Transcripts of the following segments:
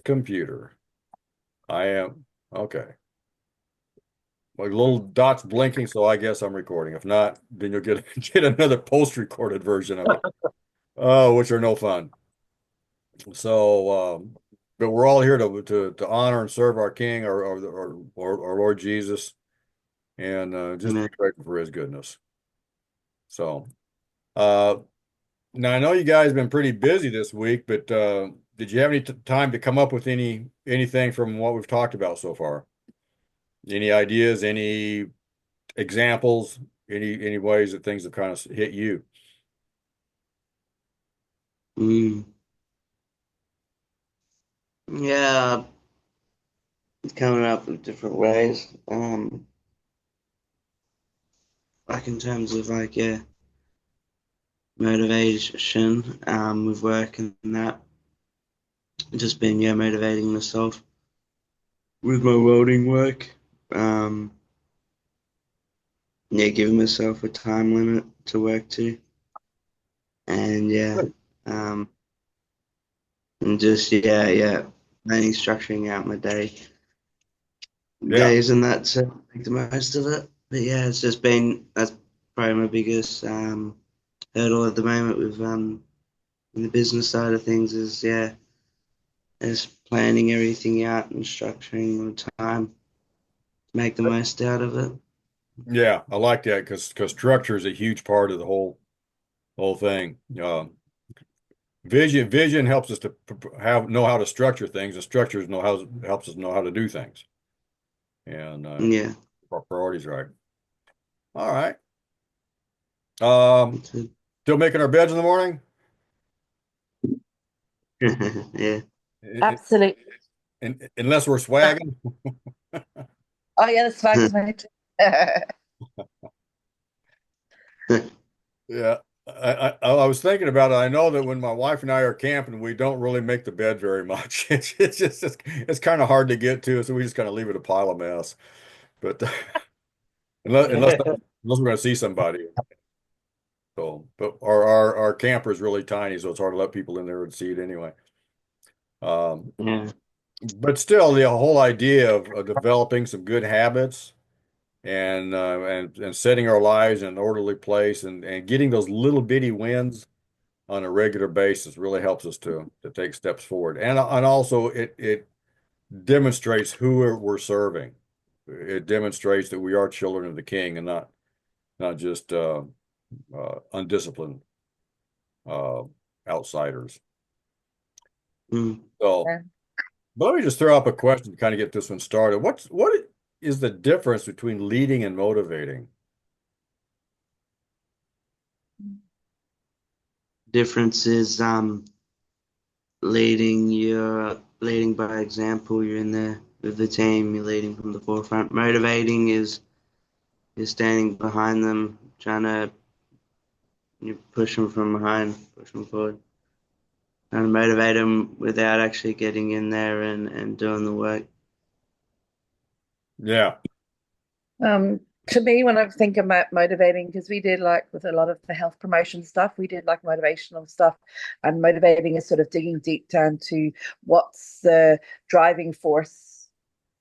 computer. I am. Okay. My little dot's blinking, so I guess I'm recording. If not, then you'll get get another post-recorded version of it. Oh, which are no fun. So, but we're all here to honor and serve our King, our Lord Jesus, and just be Amen. grateful for His goodness. So, uh, now I know you guys have been pretty busy this week, but did you have any time to come up with anything from what we've talked about so far? Any ideas, any examples, any ways that things have kind of hit you? Mm. Yeah, it's coming up in different ways. Like in terms of like motivation, with work and that. Just been motivating myself with my welding work. Um, giving myself a time limit to work to, and Good. um, and just planning, structuring out my Yeah, days and that to make the most of it. But yeah, it's just been that's probably my biggest hurdle at the moment with in the business side of things is planning everything out and structuring the time to make the most out of it. yeah, I like that because structure is a huge part of the whole thing. Vision helps us to have know how to structure things, and structures know how helps us know how to do things, and Yeah. our priorities right. All right. Um, That's it. Still making our beds in the morning? Yeah. I- Absolutely. Unless we're swagging. Oh yeah, the swag's made. Yeah. I was thinking about it. I know that when my wife and I are camping, we don't really make the bed very much. It's kind of hard to get to, so we just kind of leave it a pile of mess. But unless unless unless we're going to see somebody. So, but our camper is really tiny, so it's hard to let people in there and see it anyway. Um, Yeah. but still, the whole idea of developing some good habits and setting our lives in an orderly place and getting those little bitty wins on a regular basis really helps us to take steps forward. And also it demonstrates who we're serving. It demonstrates that we are children of the King and not just undisciplined uh, outsiders. Mm. So, Yeah. but let me just throw up a question to kind of get this one started. What is the difference between leading and motivating? Difference is you're leading by example, you're in there with the team, you're leading from the forefront. Motivating is you're standing behind them, trying to you push them from behind, push them forward. Trying to motivate them without actually getting in there and doing the work. Yeah, Um, to me, when I think about motivating, because we did like with a lot of the health promotion stuff, we did like motivational stuff, and motivating is sort of digging deep down to what's the driving force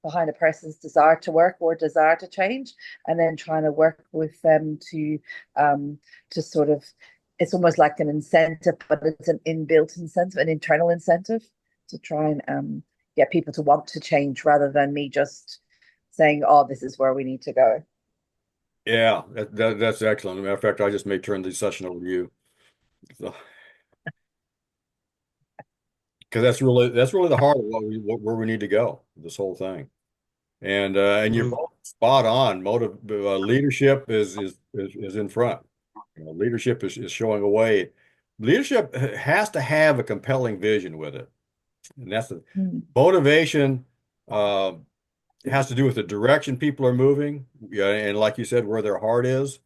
behind a person's desire to work or desire to change, and then trying to work with them to sort of it's almost like an incentive, but it's an inbuilt incentive, an internal incentive to try and get people to want to change rather than me just saying, "Oh, this is where we need to go." yeah, that's excellent. As a matter of fact, I just may turn the session over to you. So, because that's really the heart of where we need to go, this whole thing. And you're Mm. both spot on. Leadership is in front. Leadership is showing a way. Leadership has to have a compelling vision with it, and that's the Mm. motivation. Uh, has to do with the direction people are moving, yeah, and like you said, where their heart is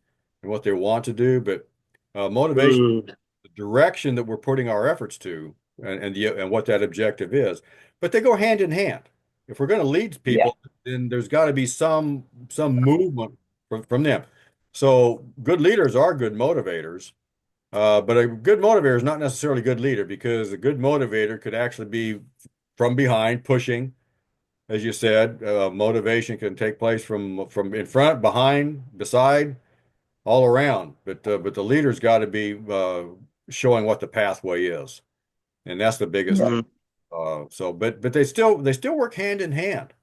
and what they want to do. But motivation, Mm. the direction that we're putting our efforts to, and what that objective is. But they go hand in hand. If we're going to lead Yeah. people, then there's got to be some movement from them. So good leaders are good motivators. But a good motivator is not necessarily a good leader because a good motivator could actually be from behind, pushing, as you said. Motivation can take place from in front, behind, beside, all around. But the leader's got to be showing what the pathway is, and that's the biggest Yeah. thing. But they still work hand in hand.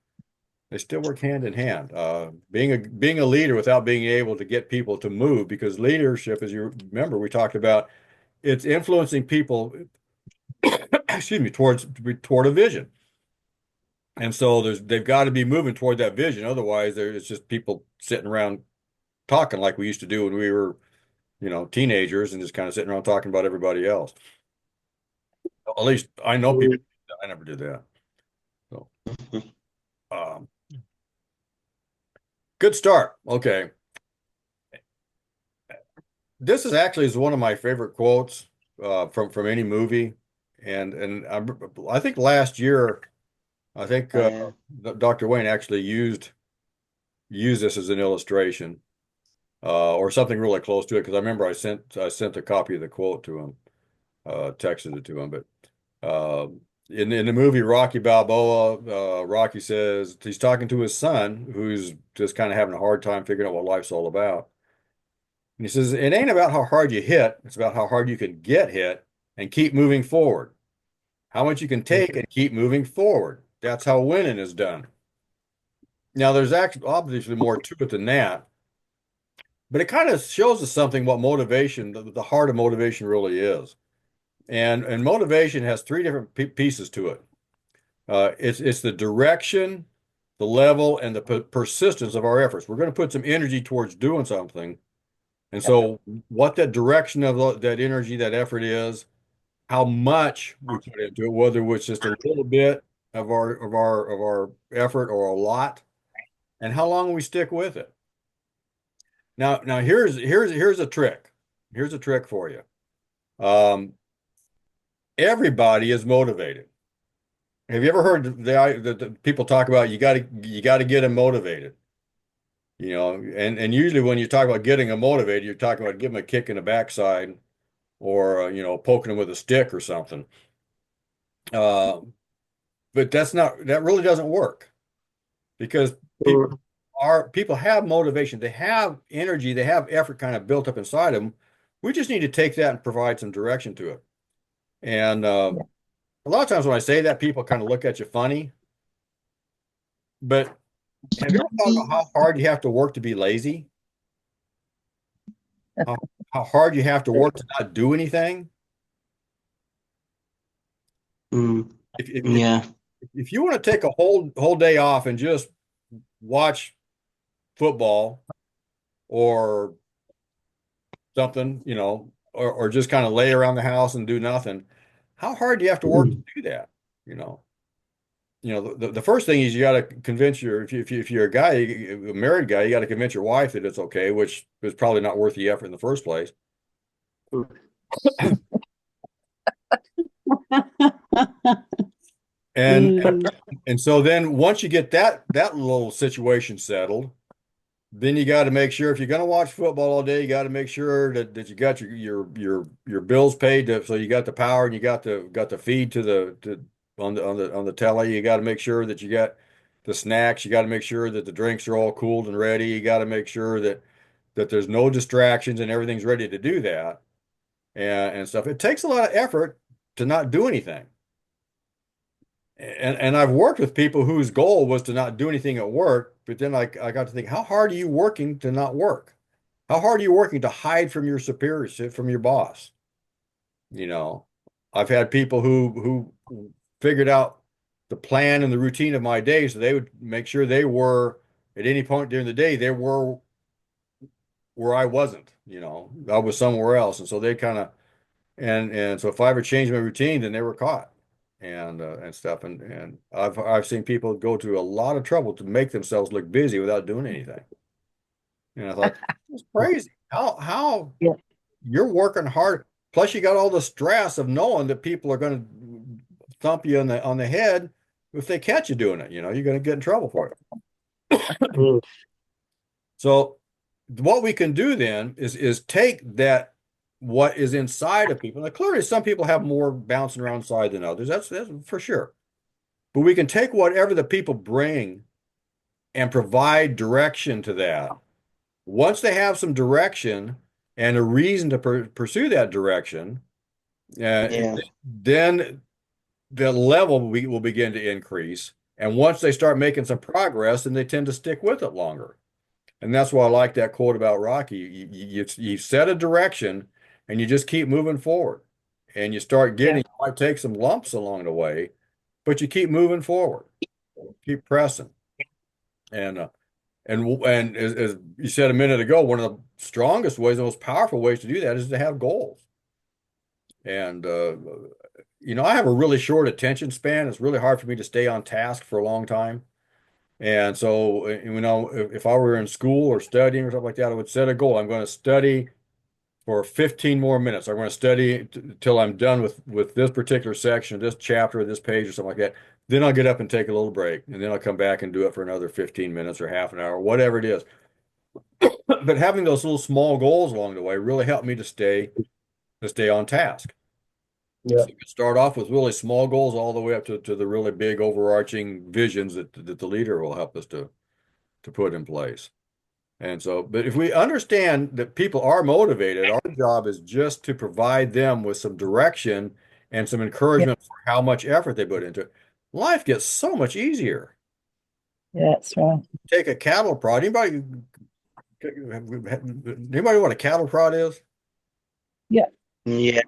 They still work hand in hand. Being a leader without being able to get people to move, because leadership, as you remember, we talked about, it's influencing people, excuse me, toward a vision. And so they've got to be moving toward that vision. Otherwise, it's just people sitting around talking like we used to do when we were, teenagers, and just kind of sitting around talking about everybody else. At least I know people. I never did that. So, um, good start. Okay. This is one of my favorite quotes from any movie, and I think last year, I think Yeah. Dr. Wayne actually used this as an illustration, or something really close to it, because I remember I sent a copy of the quote to him, texted it to him. But in the movie Rocky Balboa, Rocky says he's talking to his son, who's just kind of having a hard time figuring out what life's all about. And he says, it ain't about how hard you hit, it's about how hard you can get hit and keep moving forward. How much you can take and keep moving forward. That's how winning is done. Now, there's actually obviously more to it than that, but it kind of shows us something what motivation, the heart of motivation really is. And motivation has three different pieces to it. It's the direction, the level, and the persistence of our efforts. We're going to put some energy towards doing something. And so what that direction of that energy, that effort is, how much we put into it, whether it's just a little bit of our effort or a lot, and how long we stick with it. Now here's a trick. Here's a trick for you. Everybody is motivated. Have you ever heard the people talk about you got to get them motivated? And usually when you talk about getting them motivated, you're talking about giving them a kick in the backside, or poking them with a stick or something. But that really doesn't work, because people have motivation, they have energy, they have effort kind of built up inside them. We just need to take that and provide some direction to it. And a lot of times when I say that, people kind of look at you funny. But have you ever thought about how hard you have to work to be lazy? How hard you have to work to not do anything? Yeah. If you want to take a whole day off and just watch football or something, or just kind of lay around the house and do nothing, how hard do you have to work to do that? The first thing is you got to convince if you're a married guy, you got to convince your wife that it's okay, which is probably not worth the effort in the first place. And so then once you get that little situation settled, then you got to make sure, if you're going to watch football all day, you got to make sure that you got your bills paid, so you got the power and you got the feed on the telly. You got to make sure that you got the snacks. You got to make sure that the drinks are all cooled and ready. You got to make sure that there's no distractions and everything's ready to do that, and stuff. It takes a lot of effort to not do anything. And I've worked with people whose goal was to not do anything at work, but then I got to think, how hard are you working to not work? How hard are you working to hide from your superiors, from your boss? I've had people who figured out the plan and the routine of my day, so they would make sure they were, at any point during the day, they were where I wasn't. I was somewhere else, and so they kind of, and so if I ever changed my routine, then they were caught. And stuff, and I've seen people go to a lot of trouble to make themselves look busy without doing anything. And I thought, it's crazy. How you're working hard, plus you got all the stress of knowing that people are going to thump you on the head if they catch you doing it. You're going to get in trouble for it. So what we can do then is take that, what is inside of people. Now, clearly, some people have more bouncing around inside than others. That's for sure. but we can take whatever the people bring and provide direction to that. Once they have some direction and a reason to pursue that direction, Yeah. then the level will begin to increase. And once they start making some progress, then they tend to stick with it longer. And that's why I like that quote about Rocky. You set a direction and you just keep moving forward. And you start Yeah. getting, you might take some lumps along the way, but you keep moving forward, keep pressing. And and as you said a minute ago, one of the strongest ways, the most powerful ways to do that is to have goals. And I have a really short attention span. It's really hard for me to stay on task for a long time. And so, if I were in school or studying or something like that, I would set a goal. I'm going to study for 15 more minutes. I'm going to study till I'm done with this particular section, this chapter, this page, or something like that. Then I'll get up and take a little break, and then I'll come back and do it for another 15 minutes or half an hour, whatever it is. But having those little small goals along the way really helped me to stay on task. Yeah. So you can start off with really small goals all the way up to the really big overarching visions that the leader will help us to put in place. And so, but if we understand that people are motivated, our job is just to provide them with some direction and some Yeah. encouragement for how much effort they put into it. Life gets so much easier. Yeah, that's right. Take a cattle prod. Anybody know what a cattle prod is? Yeah. Yeah.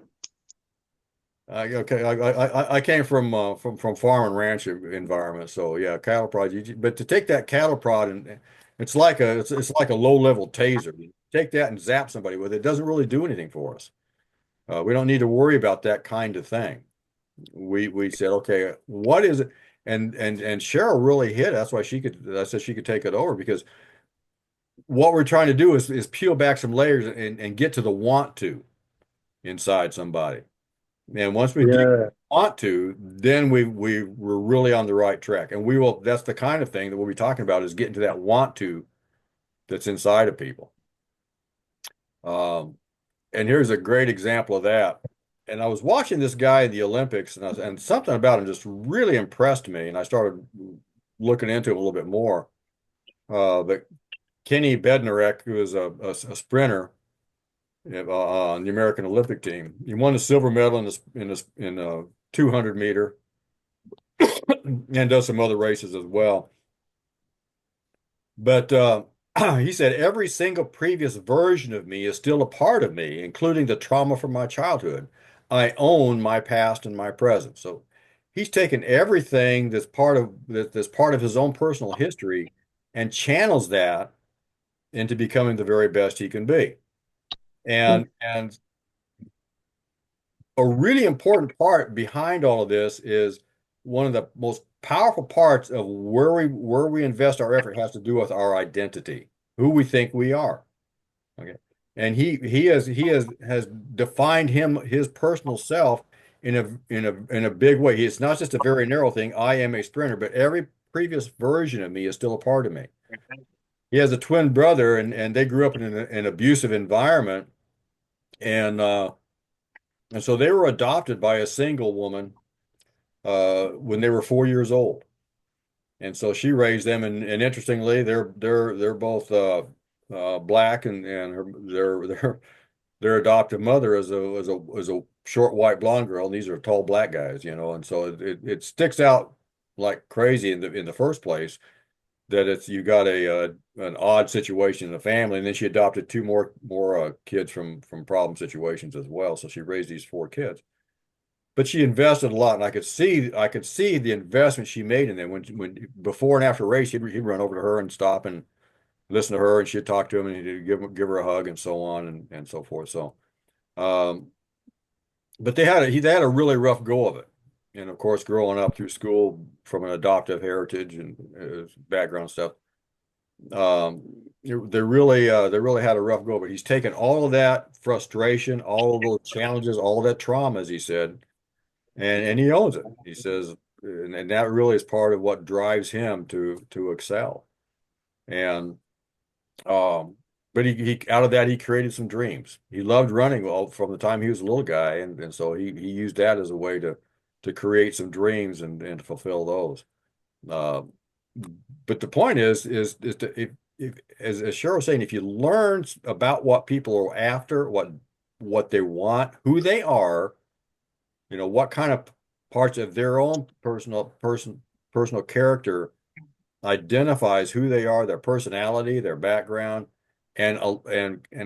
Okay, I came from farm and ranch environment, so yeah, cattle prod. But to take that cattle prod and it's like a low level taser. You take that and zap somebody with it. It doesn't really do anything for us. We don't need to worry about that kind of thing. We said, okay, what is it? And Cheryl really hit it. That's why I said she could take it over, because what we're trying to do is peel back some layers and get to the want to inside somebody. And once we Yeah. want to, then we're really on the right track. And that's the kind of thing that we'll be talking about, is getting to that want to that's inside of people. Um, and here's a great example of that. And I was watching this guy in the Olympics, and something about him just really impressed me. And I started looking into him a little bit more. But Kenny Bednarek, who is a sprinter on the American Olympic team, he won the silver medal in 200 meter and does some other races as well. But he said every single previous version of me is still a part of me, including the trauma from my childhood. I own my past and my present. So he's taken everything that's part of his own personal history and channels that into becoming the very best he can be. And a really important part behind all of this is one of the most powerful parts of where we invest our effort has to do with our identity, who we think we are. Okay. And he has defined his personal self in a big way. It's not just a very narrow thing. I am a sprinter, but every previous version of me is still a part of me. He has a twin brother, and they grew up in an abusive environment, and so they were adopted by a single woman when they were 4 years old. And so she raised them, and interestingly, they're both black, and their adoptive mother is a short white blonde girl, and these are tall black guys, and so it sticks out like crazy in the first place that you got an odd situation in the family, and then she adopted two more kids from problem situations as well. So she raised these four kids. But she invested a lot, and I could see the investment she made in them. When before and after race, he'd run over to her and stop and listen to her, and she'd talk to him, and he'd give her a hug and so on and so forth. So, um, but they had a really rough go of it, and of course, growing up through school from an adoptive heritage and background stuff, they really had a rough go. But he's taken all of that frustration, all of those challenges, all of that trauma, as he said, and he owns it. He says, and that really is part of what drives him to excel. And but he out of that he created some dreams. He loved running from the time he was a little guy, and so he used that as a way to to create some dreams and fulfill those. But the point is to, if as Cheryl was saying, if you learn about what people are after, what they want, who they are, what kind of parts of their own personal character identifies who they are, their personality, their background, and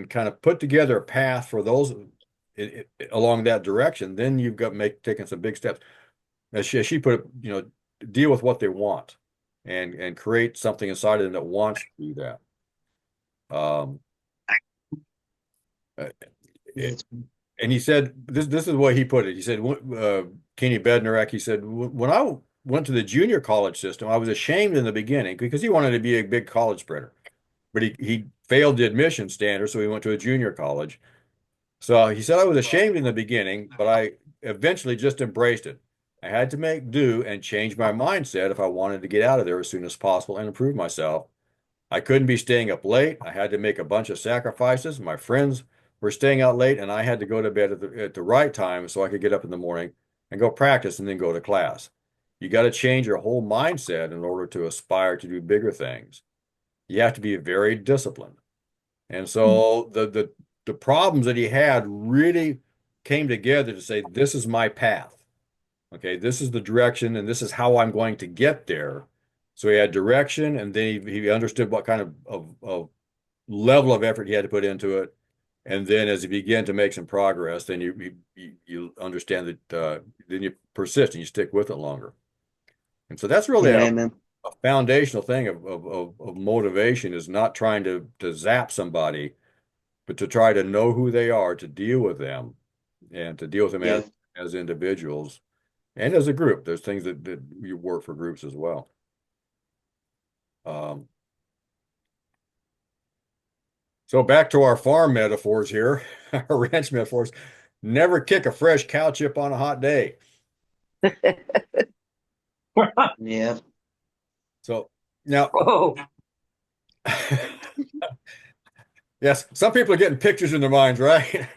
kind of put together a path for those along that direction, then you've got taking some big steps. As she put it, deal with what they want and create something inside of them that wants to do that. And he said, this is the way he put it. He said, Kenny Bednarek, he said, when I went to the junior college system, I was ashamed in the beginning because he wanted to be a big college sprinter, but he failed the admission standard, so he went to a junior college. So he said, I was ashamed in the beginning, but I eventually just embraced it. I had to make do and change my mindset if I wanted to get out of there as soon as possible and improve myself. I couldn't be staying up late. I had to make a bunch of sacrifices. My friends were staying out late, and I had to go to bed at the right time so I could get up in the morning and go practice and then go to class. You got to change your whole mindset in order to aspire to do bigger things. You have to be very disciplined. And so the problems that he had really came together to say, this is my path. Okay, this is the direction, and this is how I'm going to get there. So he had direction, and then he understood what kind of level of effort he had to put into it. And then as he began to make some progress, then you understand that then you persist and you stick with it longer. And so that's really a foundational thing of motivation, is not trying to zap somebody, but to try to know who they are, to deal with them, and to deal with them as individuals and as a group. There's things that you work for groups as well. So back to our farm metaphors here, our ranch metaphors. Never kick a fresh cow chip on a hot day. Yeah. So now, Oh, yes, some people are getting pictures in their minds, right?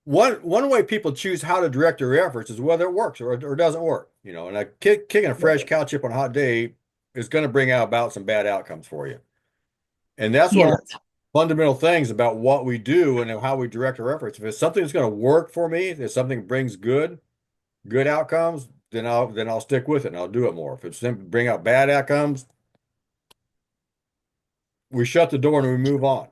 One way people choose how to direct their efforts is whether it works or doesn't work. And kicking a fresh cow chip on a hot day is going to bring about some bad outcomes for you. And that's one of the fundamental things about what we do and how we direct our efforts. If it's something that's going to work for me, if something brings good outcomes, then I'll stick with it and I'll do it more. If it's bring out bad outcomes, we shut the door and we move on.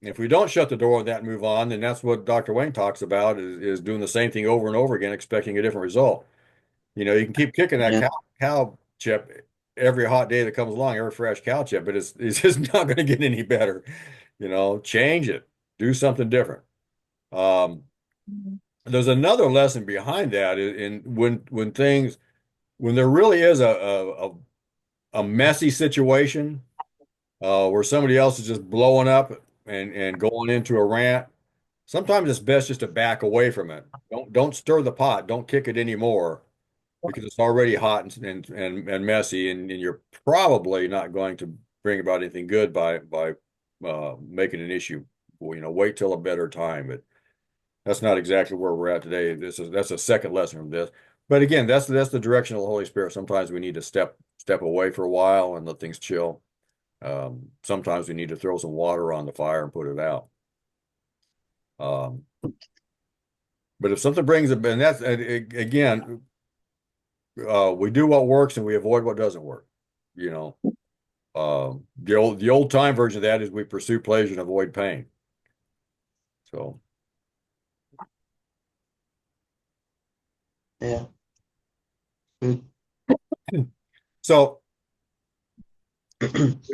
If we don't shut the door on that and move on, then that's what Dr. Wayne talks about, is doing the same thing over and over again, expecting a different result. You can keep kicking that cow chip every hot day that comes along, every fresh cow chip, but it's just not going to get any better. Change it, do something different. There's another lesson behind that when there really is a messy situation where somebody else is just blowing up and going into a rant. Sometimes it's best just to back away from it. Don't stir the pot. Don't kick it anymore, because it's already hot and messy, and you're probably not going to bring about anything good by making an issue. Wait till a better time. But that's not exactly where we're at today. That's a second lesson from this. But again, that's the direction of the Holy Spirit. Sometimes we need to step away for a while and let things chill. Sometimes we need to throw some water on the fire and put it out. But if something brings it, and that's again, we do what works and we avoid what doesn't work. The old time version of that is we pursue pleasure and avoid pain. So. Yeah. So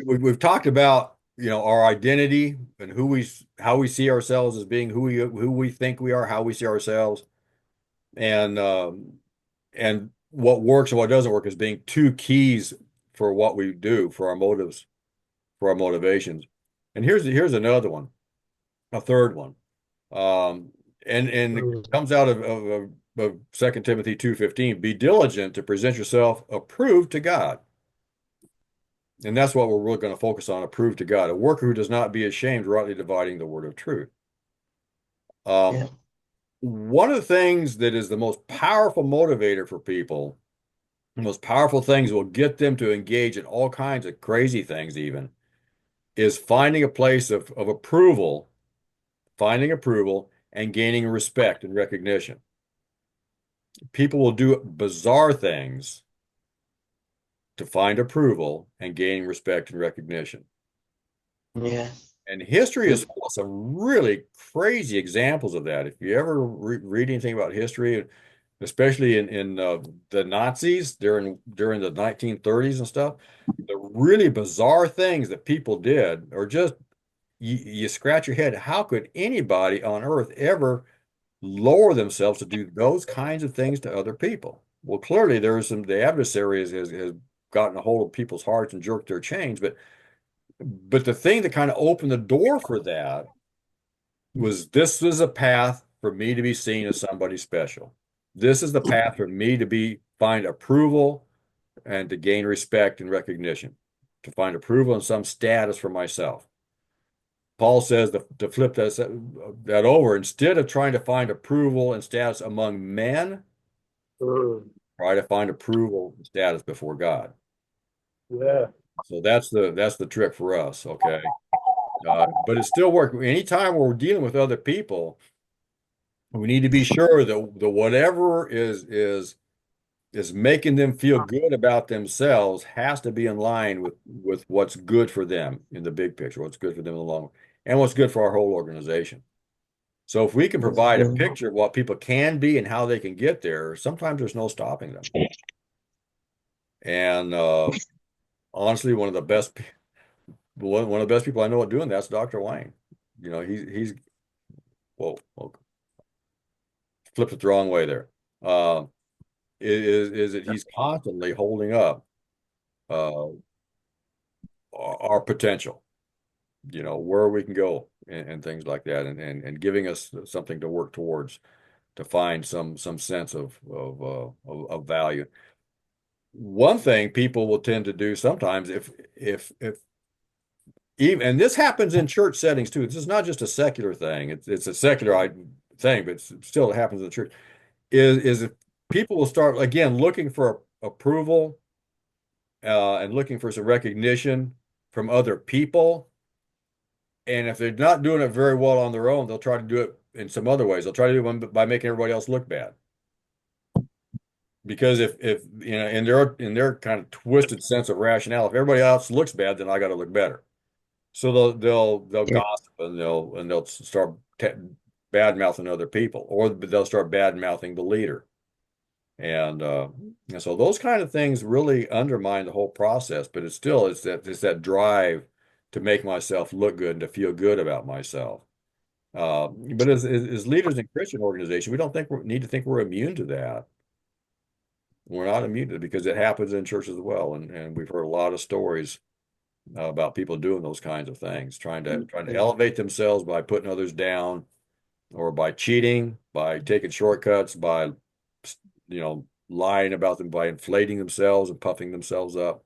we've talked about our identity and how we see ourselves as being who we think we are, how we see ourselves, and what works and what doesn't work as being two keys for what we do, for our motives, for our motivations. And here's another one, a third one, and it comes out of 2 Timothy 2:15. Be diligent to present yourself approved to God. And that's what we're really going to focus on, approved to God, a worker who does not be ashamed, rightly dividing the word of truth. one of the things that is the most powerful motivator for people, the most powerful things will get them to engage in all kinds of crazy things even, is finding a place of approval, finding approval and gaining respect and recognition. People will do bizarre things to find approval and gaining respect and recognition. Yeah. And history is full of some really crazy examples of that. If you ever read anything about history, especially in the Nazis during the 1930s and stuff, the really bizarre things that people did are just you scratch your head. How could anybody on earth ever lower themselves to do those kinds of things to other people? Well, clearly the adversary has gotten a hold of people's hearts and jerked their chains, but the thing that kind of opened the door for that was this was a path for me to be seen as somebody special. This is the path for me to find approval and to gain respect and recognition, to find approval and some status for myself. Paul says to flip that over, instead of trying to find approval and status among men, try to find approval and status before God. Yeah. So that's the trick for us, okay? But it still works. Anytime we're dealing with other people, we need to be sure that the whatever is making them feel good about themselves has to be in line with what's good for them in the big picture, what's good for them in the long run, and what's good for our whole organization. So if we can provide a picture of what people can be and how they can get there, sometimes there's no stopping them. And honestly, one of the best people I know at doing that's Dr. Wayne. You know, he's whoa, flipped it the wrong way there. Is that he's constantly holding up uh, our potential, you know, where we can go and things like that, and giving us something to work towards to find some sense of value. One thing people will tend to do sometimes if even, and this happens in church settings too. This is not just a secular thing. It's a secular thing, but still it happens in the church. Is if people will start again looking for approval and looking for some recognition from other people. And if they're not doing it very well on their own, they'll try to do it in some other ways. They'll try to do it by making everybody else look bad. Because if you know, in their kind of twisted sense of rationale, if everybody else looks bad, then I got to look better. So they'll gossip and they'll start bad mouthing other people, or they'll start bad mouthing the leader. And so those kind of things really undermine the whole process, but it's that drive to make myself look good and to feel good about myself. But as leaders in Christian organization, we don't need to think we're immune to that. We're not immune to it because it happens in churches as well, and we've heard a lot of stories about people doing those kinds of things, trying to elevate themselves by putting others down, or by cheating, by taking shortcuts, by lying about them, by inflating themselves and puffing themselves up,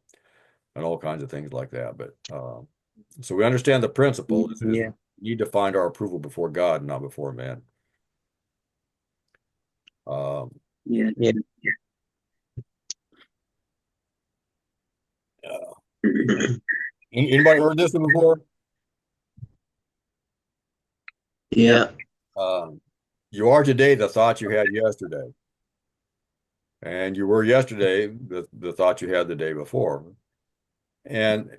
and all kinds of things like that. But so we understand the principle. We need to find our approval before God, not before man. Anybody heard this one before? Yeah. You are today the thought you had yesterday. And you were yesterday the thought you had the day before. And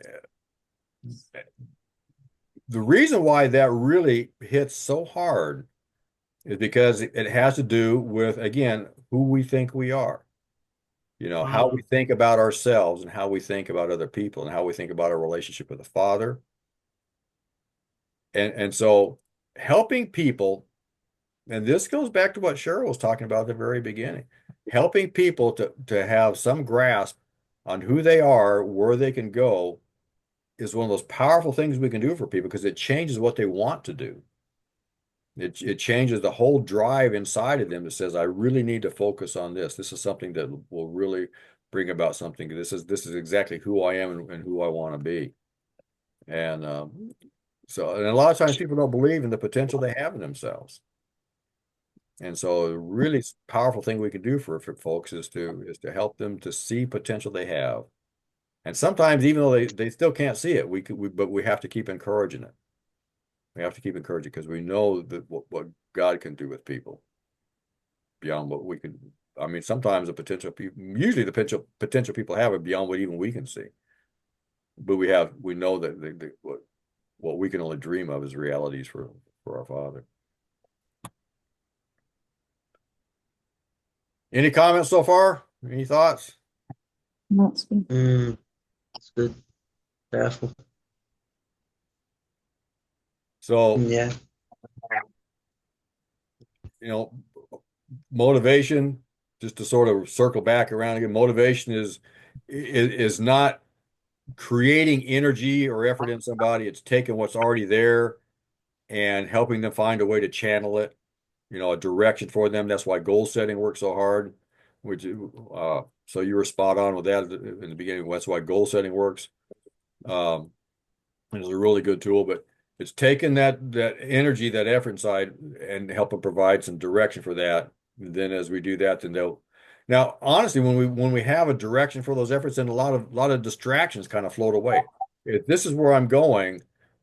the reason why that really hits so hard is because it has to do with, again, who we think we are. You know, how we think about ourselves and how we think about other people and how we think about our relationship with the Father. And so helping people, and this goes back to what Cheryl was talking about at the very beginning, helping people to have some grasp on who they are, where they can go, is one of those powerful things we can do for people because it changes what they want to do. It changes the whole drive inside of them that says, I really need to focus on this. This is something that will really bring about something. This is exactly who I am and who I want to be. And a lot of times people don't believe in the potential they have in themselves. And so a really powerful thing we can do for folks is to help them to see potential they have. And sometimes even though they still can't see it, but we have to keep encouraging it. We have to keep encouraging because we know that what God can do with people beyond what we can. I mean, sometimes usually the potential people have it beyond what even we can see. But we know that what we can only dream of is realities for our Father. Any comments so far? Any thoughts? That's good. That's good. Powerful. So, Yeah. Motivation, just to sort of circle back around again, motivation is not creating energy or effort in somebody. It's taking what's already there and helping them find a way to channel it, a direction for them. That's why goal setting works so hard. So you were spot on with that in the beginning. That's why goal setting works. It's a really good tool, but it's taking that energy, that effort inside, and helping provide some direction for that. And then as we do that, then now honestly, when we have a direction for those efforts, then a lot of distractions kind of float away. If this is where I'm going,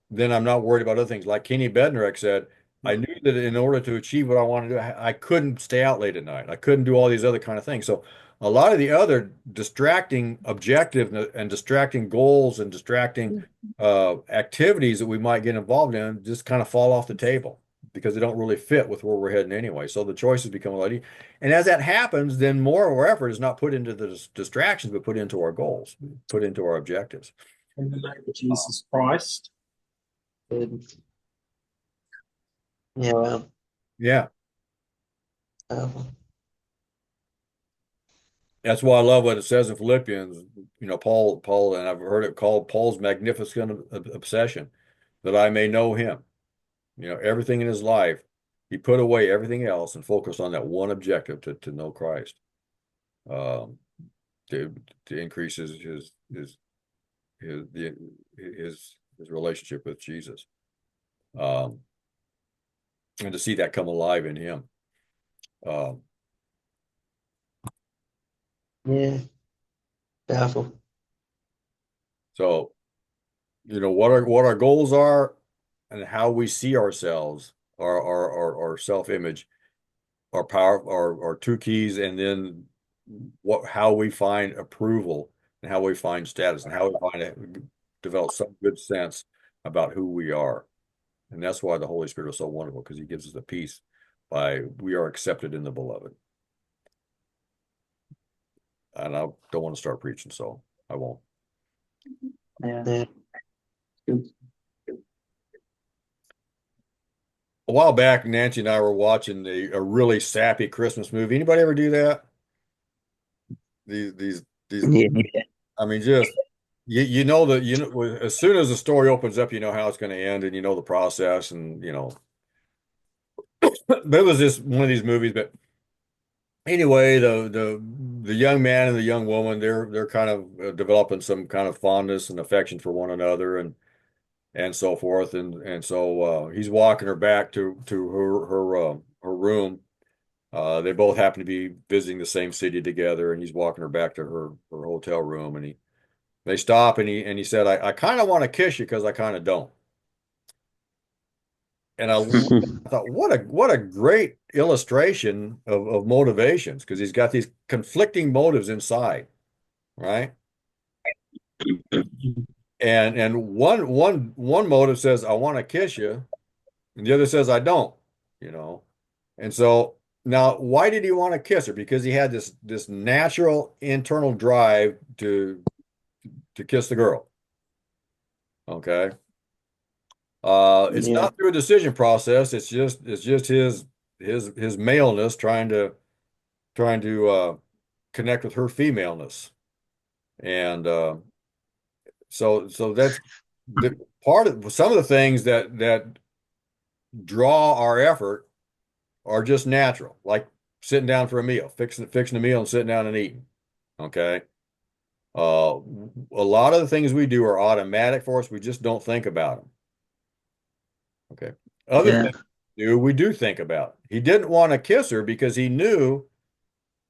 then I'm not worried about other things. Like Kenny Bednarek said, I knew that in order to achieve what I wanted to do, I couldn't stay out late at night. I couldn't do all these other kind of things. So a lot of the other distracting objectives and distracting goals and distracting activities that we might get involved in just kind of fall off the table because they don't really fit with where we're heading anyway. So the choices become a lot easier. And as that happens, then more of our effort is not put into the distractions, but put into our goals, put into our objectives. In the name of Jesus Christ. Good. Yeah, well, Yeah. powerful. That's why I love what it says in Philippians, Paul, and I've heard it called Paul's magnificent obsession, that I may know him. Everything in his life, he put away everything else and focused on that one objective to know Christ, to increase his relationship with Jesus, and to see that come alive in him. Yeah, powerful. So, what our goals are and how we see ourselves, our self-image, our power, our two keys, and then how we find approval and how we find status and how we develop some good sense about who we are. And that's why the Holy Spirit is so wonderful, because he gives us a peace we are accepted in the beloved. And I don't want to start preaching, so I won't. Yeah. Good. A while back, Nancy and I were watching a really sappy Christmas movie. Anybody ever do that? These Yeah. I mean, just as soon as the story opens up, you know how it's going to end, and you know the process, and but it was just one of these movies. But anyway, the young man and the young woman, they're kind of developing some kind of fondness and affection for one another, and so forth, and so he's walking her back to her room. They both happen to be visiting the same city together, and he's walking her back to her hotel room, and they stop, and he said, I kind of want to kiss you because I kind of don't. And I thought, what a great illustration of motivations, because he's got these conflicting motives inside, right? And one motive says, I want to kiss you, and the other says, I don't, And so now, why did he want to kiss her? Because he had this natural internal drive to kiss the girl. Okay. It's Yeah. not through a decision process. It's just his maleness trying to connect with her femaleness. And so that's the part of some of the things that draw our effort are just natural, like sitting down for a meal, fixing a meal and sitting down and eating. Okay. A lot of the things we do are automatic for us. We just don't think about them. Okay. Other Yeah. things we do think about. He didn't want to kiss her because he knew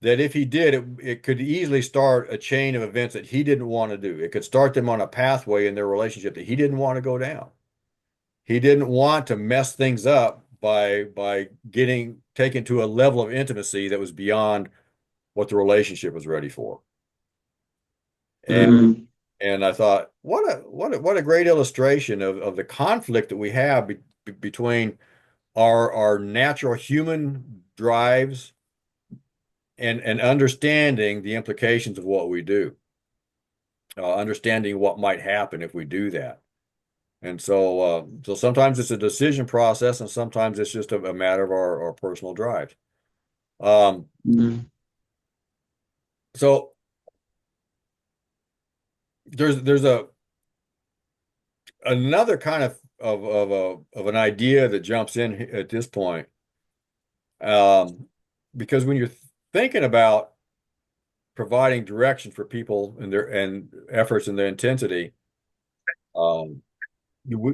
that if he did, it could easily start a chain of events that he didn't want to do. It could start them on a pathway in their relationship that he didn't want to go down. He didn't want to mess things up by getting taken to a level of intimacy that was beyond what the relationship was ready for. And Mm. and I thought, what a great illustration of the conflict that we have between our natural human drives and understanding the implications of what we do, understanding what might happen if we do that. And so sometimes it's a decision process, and sometimes it's just a matter of our personal drive. Mm. So there's another kind of an idea that jumps in at this point, because when you're thinking about providing direction for people and their efforts and their intensity,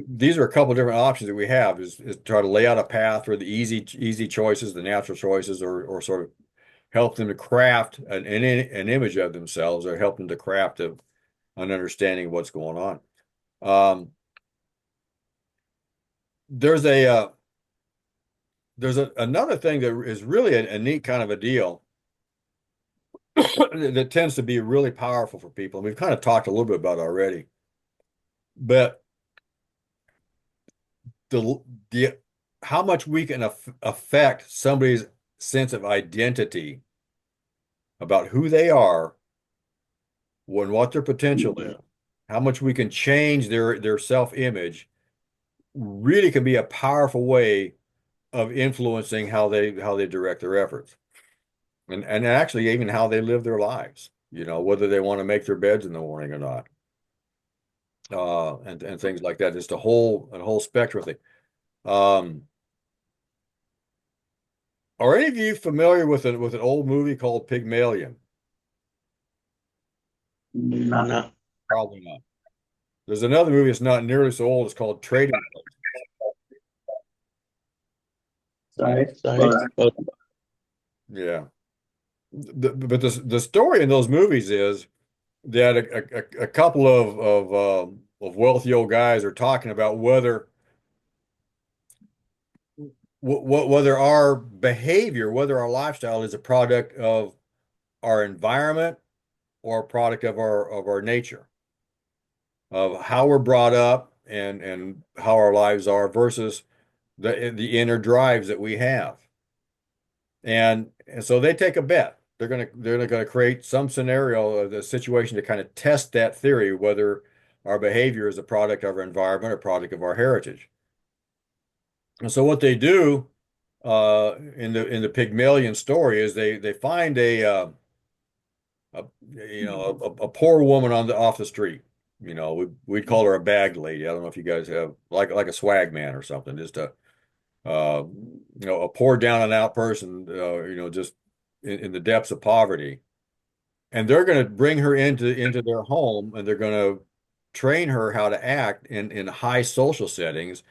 these are a couple of different options that we have is try to lay out a path for the easy choices, the natural choices, or sort of help them to craft an image of themselves, or help them to craft an understanding of what's going on. There's another thing that is really a neat kind of a deal that tends to be really powerful for people. And we've kind of talked a little bit about it already, but the how much we can affect somebody's sense of identity about who they are, when what their potential is, how much we can change their self-image, really can be a powerful way of influencing how they direct their efforts, and actually even how they live their lives, whether they want to make their beds in the morning or not, and things like that. Just a whole spectrum of things. Are any of you familiar with an old movie called Pygmalion? No. Probably not. There's another movie that's not nearly so old. It's called Trading Places. Sorry. Yeah. But the story in those movies is that a couple of wealthy old guys are talking about whether our behavior, whether our lifestyle is a product of our environment or a product of our nature, of how we're brought up and how our lives are versus the inner drives that we have. And so they take a bet. They're gonna create some scenario of the situation to kind of test that theory, whether our behavior is a product of our environment or product of our heritage. And so what they do in the Pygmalion story is they find a poor woman off the street. We'd call her a bag lady. I don't know if you guys have like a swag man or something, just a poor down and out person, just in the depths of poverty. And they're going to bring her into their home, and they're going to train her how to act in high social settings,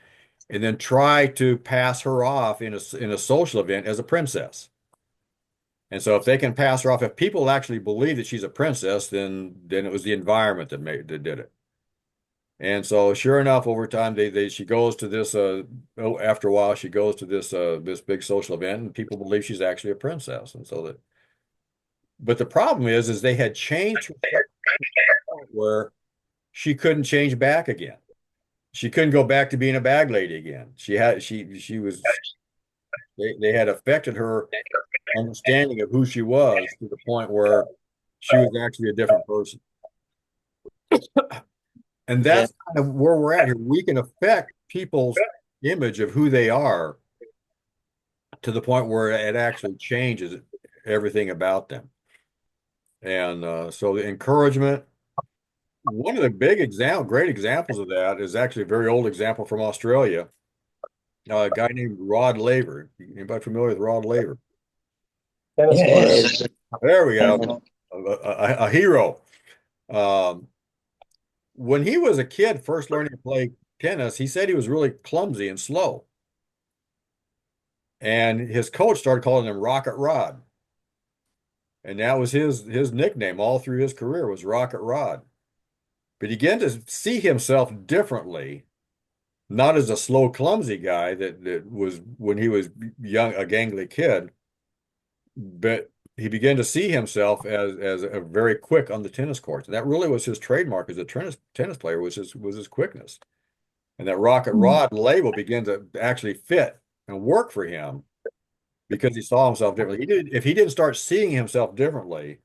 and then try to pass her off in a social event as a princess. And so if they can pass her off, if people actually believe that she's a princess, then it was the environment that did it. And so sure enough, over time, she goes to this, after a while, she goes to this big social event, and people believe she's actually a princess. And but the problem is they had changed her to the point where she couldn't change back again. She couldn't go back to being a bag lady again. They had affected her understanding of who she was to the point where she was actually a different person. And that's kind of where we're at here. We can affect people's image of who they are to the point where it actually changes everything about them. And so the encouragement, one of the great examples of that is actually a very old example from Australia. A guy named Rod Laver. Anybody familiar with Rod Laver? Yes. There we go. A hero. When he was a kid, first learning to play tennis, he said he was really clumsy and slow. and his coach started calling him Rocket Rod. And that was his nickname all through his career was Rocket Rod. But he began to see himself differently, not as a slow, clumsy guy that was when he was young, a gangly kid, but he began to see himself as a very quick on the tennis courts. And that really was his trademark as a tennis player was his quickness. And that Rocket Rod label began to actually fit and work for him because he saw himself differently. If he didn't start seeing himself differently,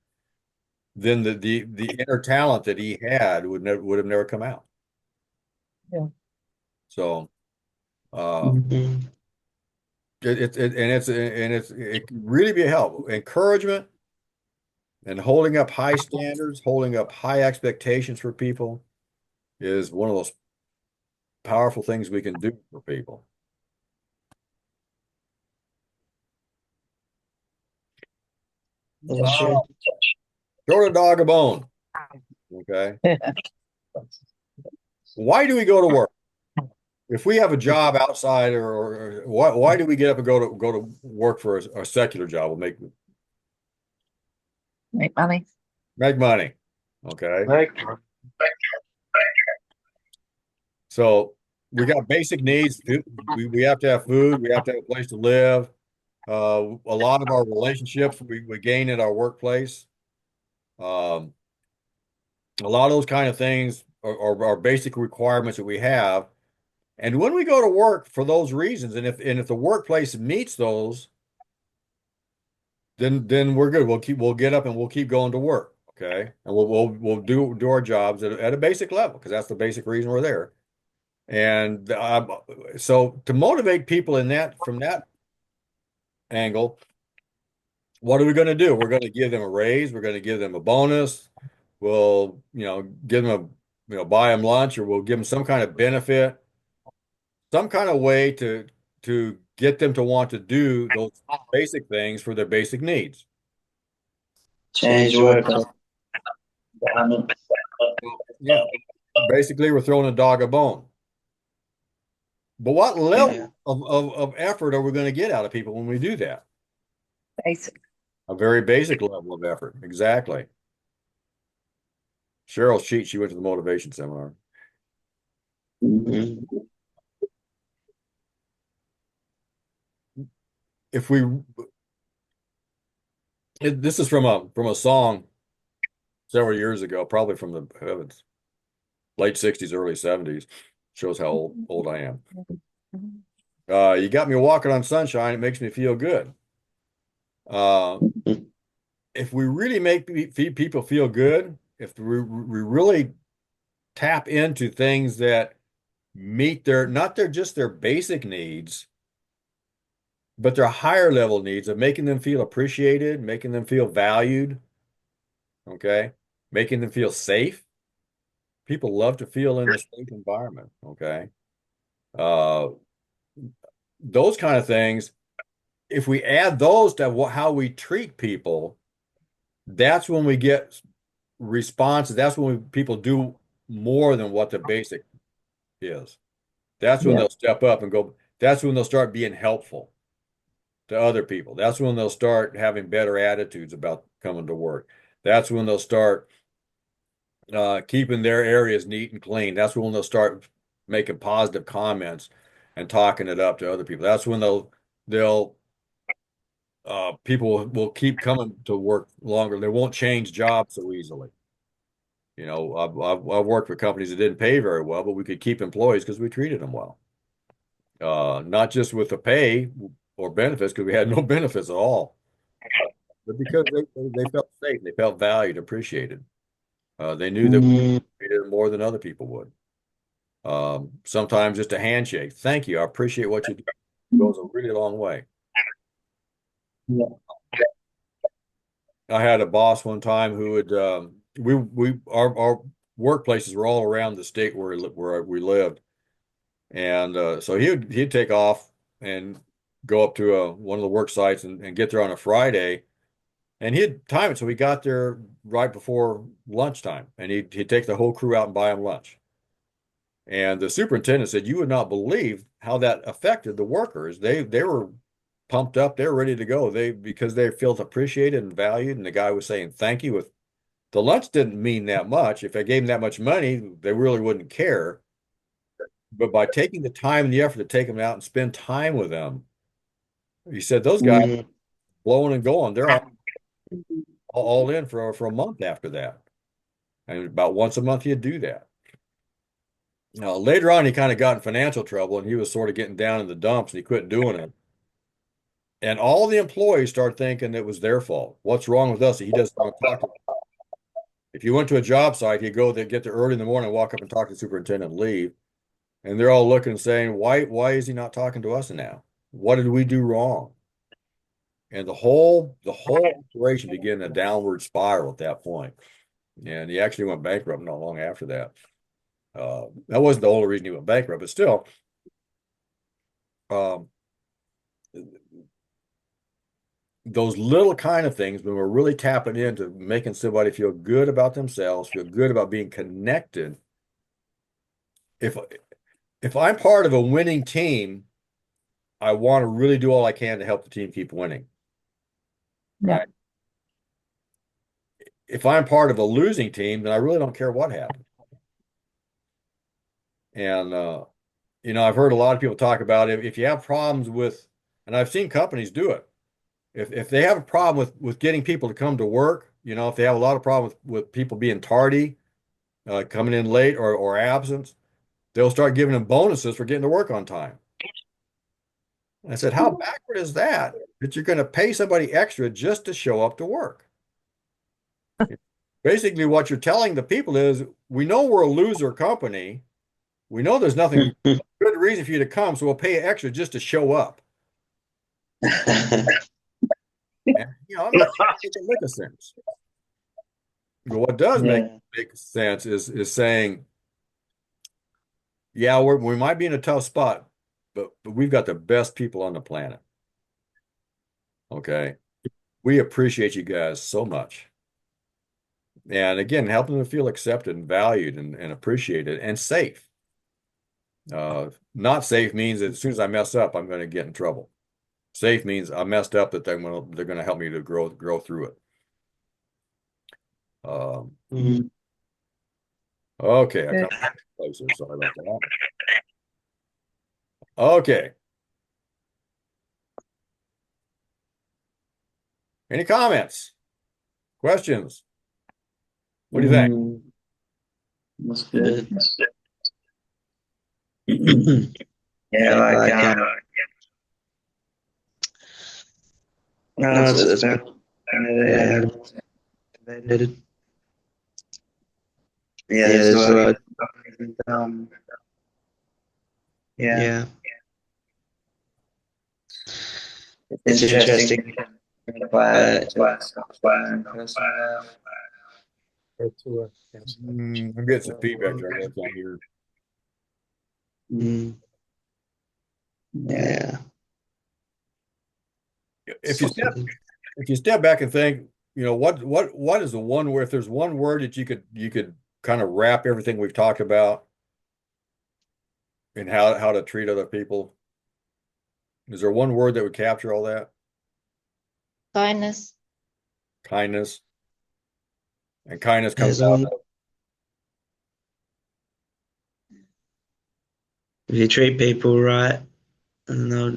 then the inner talent that he had would have never come out. Yeah. So Mhm. it can really be a help. Encouragement and holding up high standards, holding up high expectations for people is one of those powerful things we can do for people. That's true. Throw the dog a bone. Okay. Why do we go to work? If we have a job outside, or why do we get up and go to work for a secular job? We'll make money. money. Okay. So we got basic needs. We have to have food. We have to have a place to live. A lot of our relationships we gain at our workplace. A lot of those kind of things are basic requirements that we have. And when we go to work for those reasons, and if the workplace meets those, then we're good. We'll get up and we'll keep going to work. Okay. And we'll do our jobs at a basic level because that's the basic reason we're there. And so to motivate people from that angle, what are we going to do? We're going to give them a raise. We're going to give them a bonus. We'll, give them buy them lunch, or we'll give them some kind of benefit, some kind of way to get them to want to do those basic things for their basic needs. Change work. Yeah. Basically, we're throwing a dog a bone. But what level of effort are we going to get out of people when we do that? Basic. A very basic level of effort. Exactly. Cheryl's cheat. She went to the motivation seminar. Mhm. This is from a song several years ago, probably from the heavens, late 60s, early 70s. Shows how old I am. You got me walking on sunshine. It makes me feel good. If we really make people feel good, if we really tap into things that meet just their basic needs, but their higher level needs of making them feel appreciated, making them feel valued, okay, making them feel safe. People love to feel in a safe environment, okay. Those kind of things, if we add those to how we treat people, that's when we get responses. That's when people do more than what the basic is. That's when they'll step up and go. That's when they'll start being helpful to other people. That's when they'll start having better attitudes about coming to work. That's when they'll start keeping their areas neat and clean. That's when they'll start making positive comments and talking it up to other people. That's when people will keep coming to work longer. They won't change jobs so easily. I've worked for companies that didn't pay very well, but we could keep employees because we treated them well. Not just with the pay or benefits, because we had no benefits at all, but because they felt safe, they felt valued, appreciated. They knew that we treated them more than other people would. Sometimes just a handshake. Thank you. I appreciate what you do. It goes a really long way. Yeah. I had a boss one time who would our workplaces were all around the state where we lived, and so he'd take off and go up to one of the work sites and get there on a Friday, and he'd time it so we got there right before lunchtime, and he'd take the whole crew out and buy them lunch. And the superintendent said, "You would not believe how that affected the workers. They were pumped up. They're ready to go. Because they felt appreciated and valued, and the guy was saying thank you. With the lunch didn't mean that much. If I gave them that much money, they really wouldn't care. But by taking the time and the effort to take them out and spend time with them, he said those guys Mm. blowing and going. They're all in for a month after that. And about once a month he'd do that. Now later on he kind of got in financial trouble and he was sort of getting down in the dumps and he quit doing it. And all the employees start thinking it was their fault. What's wrong with us? He doesn't want to talk to them. If you went to a job site, he'd go there, get there early in the morning, walk up and talk to the superintendent and leave. And they're all looking and saying, why is he not talking to us now? What did we do wrong? And the whole operation began a downward spiral at that point. And he actually went bankrupt not long after that. That wasn't the only reason he went bankrupt, but still, those little kind of things, when we're really tapping into making somebody feel good about themselves, feel good about being connected. If I'm part of a winning team, I want to really do all I can to help the team keep winning. Right. If I'm part of a losing team, then I really don't care what happens. And I've heard a lot of people talk about if you have problems with, and I've seen companies do it. If they have a problem with getting people to come to work, if they have a lot of problems with people being tardy, coming in late or absent, they'll start giving them bonuses for getting to work on time. And I said, how backward is that you're going to pay somebody extra just to show up to work? Basically, what you're telling the people is, we know we're a loser company. We know there's nothing good reason for you to come, so we'll pay you extra just to show up. And, I'm not sure it doesn't make sense. But what does make sense is saying, yeah, we might be in a tough spot, but we've got the best people on the planet. Okay. We appreciate you guys so much. And again, helping them feel accepted and valued and appreciated and safe. Not safe means that as soon as I mess up, I'm going to get in trouble. Safe means I messed up, that they're going to help me to grow through it. Okay, I got closer. Sorry about that. Okay. Any comments? Questions? What do you think? That's good. Yeah, like no, it's activated. Yeah, so yeah. It's interesting. I'm getting some feedback right now here. Yeah. If you step back and think, what is the one word? If there's one word that you could kind of wrap everything we've talked about and how to treat other people, is there one word that would capture all that? Kindness. Kindness. And kindness comes out of, if you treat people right, and they'll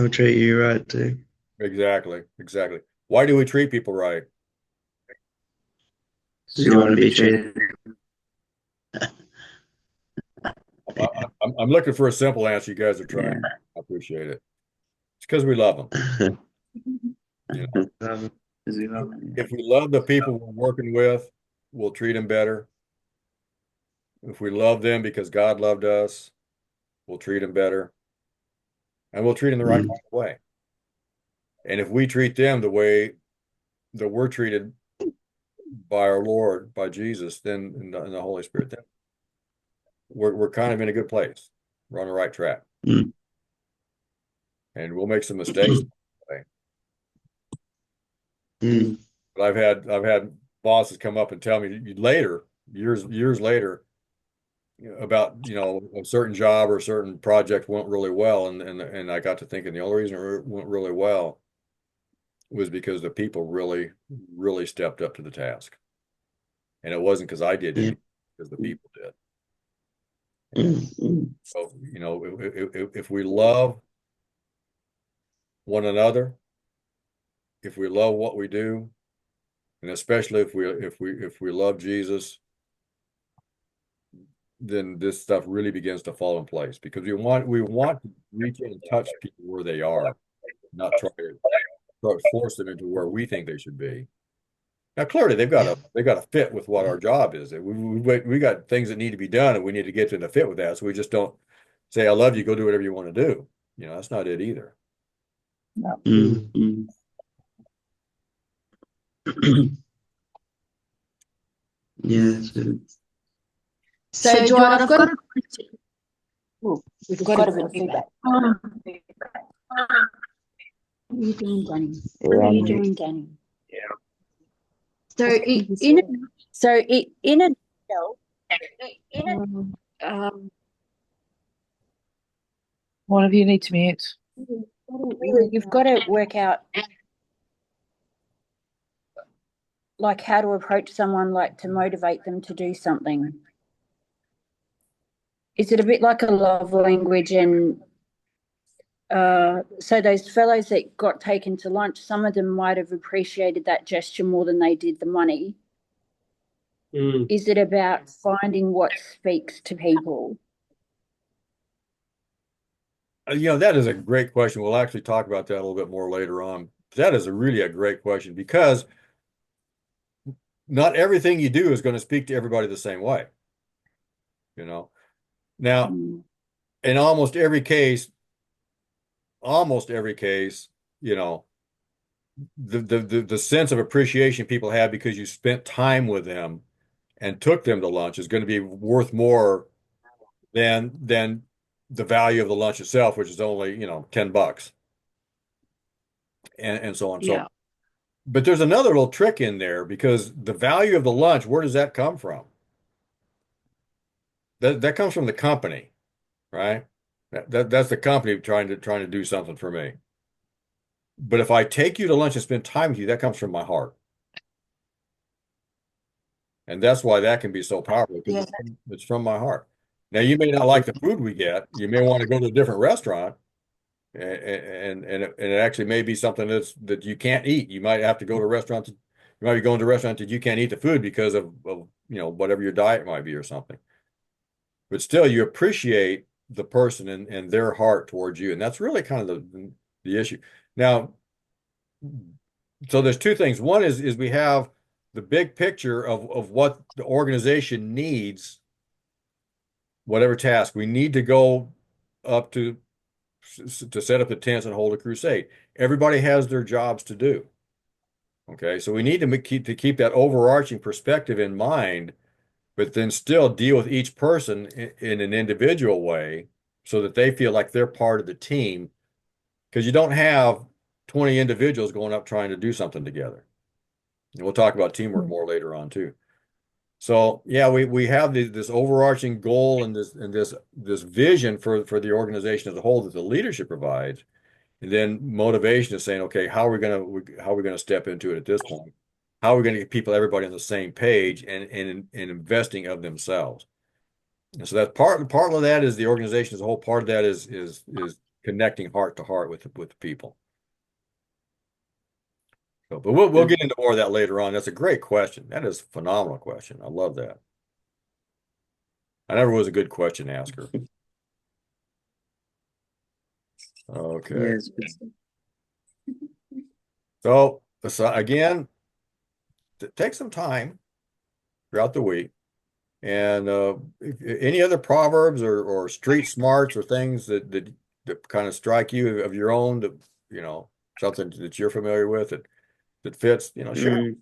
treat you right too. Exactly. Why do we treat people right? You want to be treated. I'm looking for a simple answer. You guys are trying. I appreciate it. It's because we love them. If we love the people we're working with, we'll treat them better. If we love them because God loved us, we'll treat them better. And we'll treat them the right kind of way. And if we treat them the way that we're treated by our Lord, by Jesus, then in the Holy Spirit, then we're kind of in a good place. We're on the right track. And we'll make some mistakes. But I've had bosses come up and tell me later, years later, about, a certain job or a certain project went really well, and I got to thinking the only reason it went really well was because the people really, really stepped up to the task. And it wasn't because I did Yeah. it, because the people did. Mm. So, if we love one another, if we love what we do, and especially if we love Jesus, then this stuff really begins to fall in place, because we want to reach in and touch people where they are, not try to force them into where we think they should be. Now, clearly, they've got to fit with what our job is. We got things that need to be done, and we need to get them to fit with that. So we just don't say, "I love you, go do whatever you want to do." That's not it either. No. Mm. Yeah. So Joanne, I've got a question. Oh, we've got a bit of feedback. What are you doing, Danny? What are you doing, Danny? So in a One of you need to mute. you've got to work out like how to approach someone, like to motivate them to do something. Is it a bit like a love language? And so those fellows that got taken to lunch, some of them might have appreciated that gesture more than they did the money. Is it about finding what speaks to people? That is a great question. We'll actually talk about that a little bit more later on. That is really a great question, because not everything you do is going to speak to everybody the same way. Now, in almost every case, the sense of appreciation people have because you spent time with them and took them to lunch is going to be worth more than the value of the lunch itself, which is only, $10, and so on. Yeah. So, but there's another little trick in there, because the value of the lunch, where does that come from? That comes from the company, right? That's the company trying to do something for me. But if I take you to lunch and spend time with you, that comes from my heart. And that's why that can be so powerful, because it's from my heart. Now, you may not like the food we get. You may want to go to a different restaurant, and it actually may be something that you can't eat. You might have to go to a restaurant. You might be going to a restaurant that you can't eat the food because of whatever your diet might be or something. But still, you appreciate the person and their heart towards you, and that's really kind of the issue. Now, so there's two things. One is we have the big picture of what the organization needs, whatever task. We need to go up to set up the tents and hold a crusade. Everybody has their jobs to do. Okay, so we need to keep that overarching perspective in mind, but then still deal with each person in an individual way, so that they feel like they're part of the team, because you don't have 20 individuals going up trying to do something together. And we'll talk about teamwork more later on too. So yeah, we have this overarching goal and this vision for the organization as a whole that the leadership provides, and then motivation is saying, okay, how are we gonna step into it at this point? How are we going to get everybody on the same page and investing of themselves? And so that part of that is the organization as a whole. Part of that is connecting heart to heart with people. So, but we'll get into more of that later on. That's a great question. That is a phenomenal question. I love that. I never was a good question asker. Okay. Yes. So again, take some time throughout the week. And any other proverbs or street smarts or things that kind of strike you of your own, that something that you're familiar with that fits, share.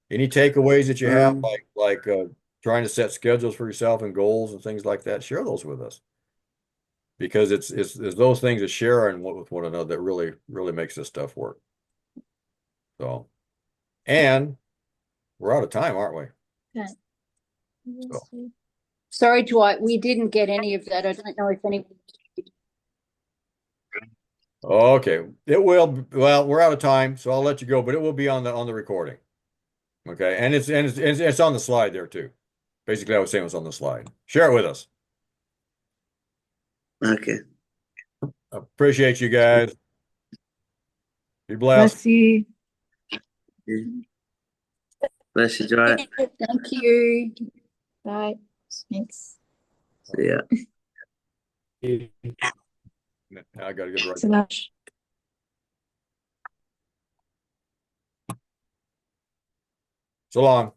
Any takeaways that you have, like trying to set schedules for yourself and goals and things like that, share those with us, because it's those things that sharing with one another that really makes this stuff work. So, and we're out of time, aren't we? Okay. So. Sorry, Dwight, we didn't get any of that. I don't know if anyone. Okay, it will. Well, we're out of time, so I'll let you go, but it will be on the recording. Okay, and it's on the slide there too. Basically, I was saying it was on the slide. Share it with us. Okay. Appreciate you guys. Be blessed. Bless you. Bless you, Dwight. Thank you. Bye. Thanks. See ya. I gotta get right. So much. So long.